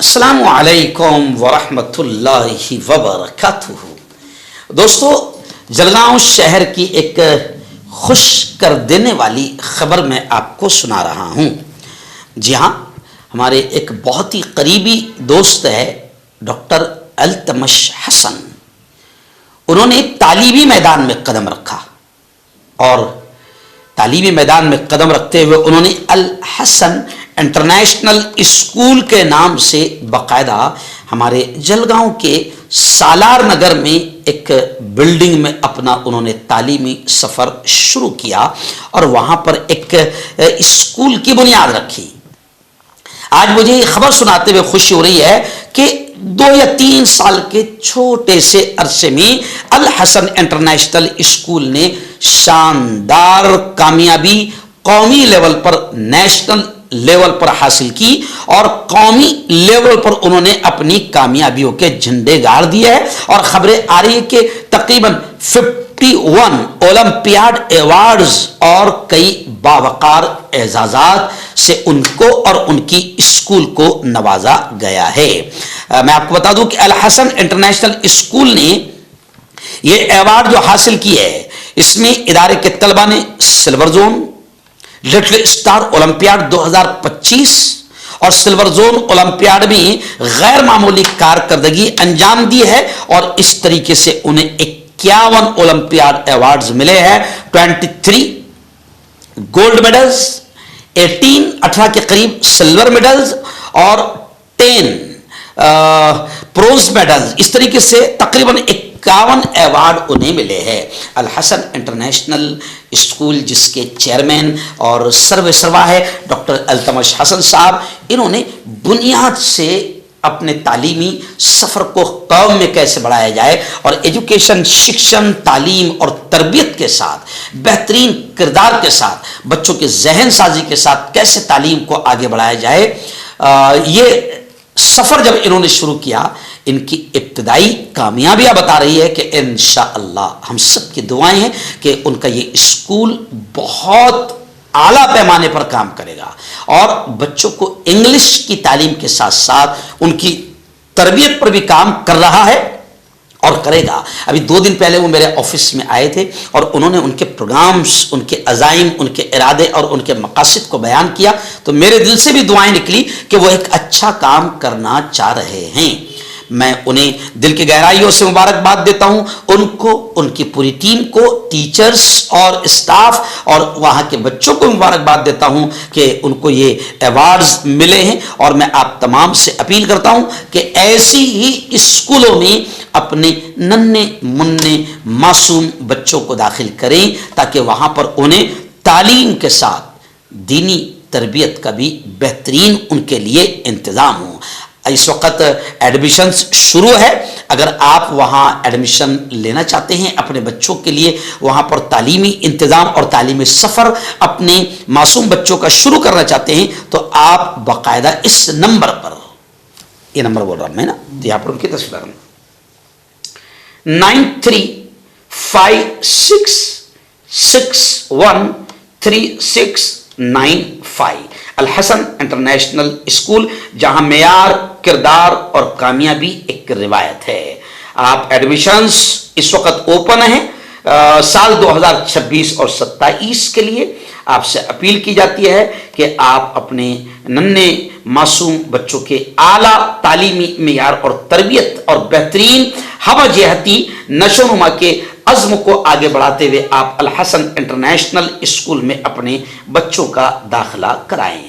السلام علیکم ورحمۃ اللہ وبرکاتہ۔ دوستو، جلگاؤں شہر کی ایک خوش کر دینے والی خبر میں آپ کو سنا رہا ہوں۔ جی ہاں، ہمارے ایک بہت ہی قریبی دوست ہے ڈاکٹر التمش حسن۔ انہوں نے تعلیمی میدان میں قدم رکھا اور تعلیمی میدان میں قدم رکھتے ہوئے انہوں نے الحسن انٹرنیشنل اسکول کے نام سے باقاعدہ ہمارے جلگاؤں کے سالار نگر میں ایک بلڈنگ میں اپنا انہوں نے تعلیمی سفر شروع کیا اور وہاں پر ایک اسکول کی بنیاد رکھی۔ آج مجھے یہ خبر سناتے ہوئے خوشی ہو رہی ہے کہ 2 یا 3 سال کے چھوٹے سے عرصے میں الحسن انٹرنیشنل اسکول نے شاندار کامیابی قومی لیول پر، نیشنل لیول پر حاصل کی اور قومی لیول پر انہوں نے اپنی کامیابیوں کے جھنڈے گاڑ دیے ہیں اور خبریں آ رہی ہے کہ تقریباً 51 اولمپیاڈ ایوارڈز اور کئی باوقار اعزازات سے ان کو اور ان کی اسکول کو نوازا گیا ہے۔ میں آپ کو بتا دوں کہ الحسن انٹرنیشنل اسکول نے یہ ایوارڈ جو حاصل کیے ہے، اس میں ادارے کے طلبہ نے silver zone, little star olympiad 2025 اور سلور زون اولمپیاڈ میں غیر معمولی کارکردگی انجام دی ہے اور اس طریقے سے انہیں 51 اولمپیاڈ ایوارڈز ملے ہیں۔ 23 گولڈ میڈلز، 18 کے قریب سلور میڈلز اور 10 پروز میڈلز، اس طریقے سے تقریباً 51 ایوارڈ انہیں ملے ہیں۔ الحسن انٹرنیشنل اسکول جس کے چیئرمین اور سروا ہے ڈاکٹر التمش حسن صاحب، انہوں نے بنیاد سے اپنے تعلیمی سفر کو قوم میں کیسے بڑھایا جائے اور ایجوکیشن، شکشن، تعلیم اور تربیت کے ساتھ، بہترین کردار کے ساتھ، بچوں کے ذہن سازی کے ساتھ کیسے تعلیم کو آگے بڑھایا جائے، یہ سفر جب انہوں نے شروع کیا، ان کی ابتدائی کامیابیاں بتا رہی ہے کہ انشاءاللہ ہم سب کی دعائیں ہیں کہ ان کا یہ اسکول بہت اعلیٰ پیمانے پر کام کرے گا اور بچوں کو انگلش کی تعلیم کے ساتھ ساتھ ان کی تربیت پر بھی کام کر رہا ہے اور کرے گا۔ ابھی 2 دن پہلے وہ میرے آفس میں آئے تھے اور انہوں نے ان کے پروگرامز، ان کے عزائم، ان کے ارادے اور ان کے مقاصد کو بیان کیا تو میرے دل سے بھی دعائیں نکلی کہ وہ ایک اچھا کام کرنا چاہ رہے ہیں۔ میں انہیں دل کی گہرائیوں سے مبارکباد دیتا ہوں، ان کو، ان کی پوری ٹیم کو، ٹیچرز اور اسٹاف اور وہاں کے بچوں کو مبارکباد دیتا ہوں کہ ان کو یہ ایوارڈز ملے ہیں اور میں آپ تمام سے اپیل کرتا ہوں کہ ایسی ہی اسکولوں میں اپنے ننھے منھے معصوم بچوں کو داخل کریں تاکہ وہاں پر انہیں تعلیم کے ساتھ دینی تربیت کا بھی بہترین ان کے لیے انتظام ہو۔ اس وقت ایڈمیشنز شروع ہے، اگر آپ وہاں ایڈمیشن لینا چاہتے ہیں اپنے بچوں کے لیے، وہاں پر تعلیمی انتظام اور تعلیمی سفر اپنے معصوم بچوں کا شروع کرنا چاہتے ہیں تو آپ باقاعدہ اس نمبر پر، یہ نمبر بول رہا ہوں میں نا، یہاں پر ان کی تصویر 9356613695 الحسن انٹرنیشنل اسکول، جہاں معیار، کردار اور کامیابی ایک روایت ہے۔ آپ ایڈمیشنز اس وقت اوپن ہیں سال 2026 اور 27 کے لیے۔ آپ سے اپیل کی جاتی ہے کہ آپ اپنے ننھے معصوم بچوں کے اعلیٰ تعلیمی معیار اور تربیت اور بہترین ہم جہتی نشو و نما کے عزم کو آگے بڑھاتے ہوئے آپ الحسن انٹرنیشنل اسکول میں اپنے بچوں کا داخلہ کرائیں۔